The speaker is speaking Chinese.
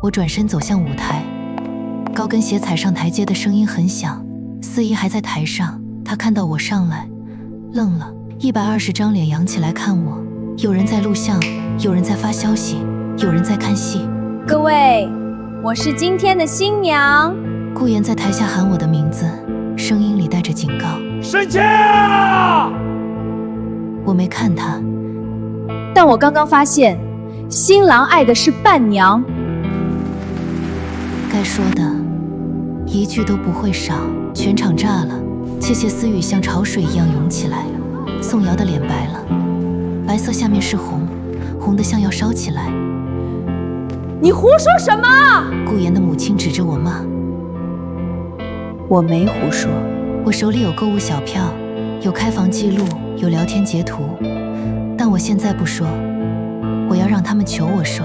我转身走向舞台，高跟鞋踩上台阶的声音很响。司仪还在台上，他看到我上来，愣了，120张脸扬起来看我。有人在录像，有人在发消息，有人在看戏。各位，我是今天的新娘。顾言在台下喊我的名字，声音里带着警告。申倩！我没看他，但我刚刚发现，新郎爱的是伴娘。该说的一句都不会少。全场炸了，窃窃私语像潮水一样涌起来。宋瑶的脸白了，白色下面是红，红的像要烧起来。你胡说什么？顾言的母亲指着我骂。我没胡说。我手里有购物小票，有开房记录，有聊天截图，但我现在不说，我要让他们求我说。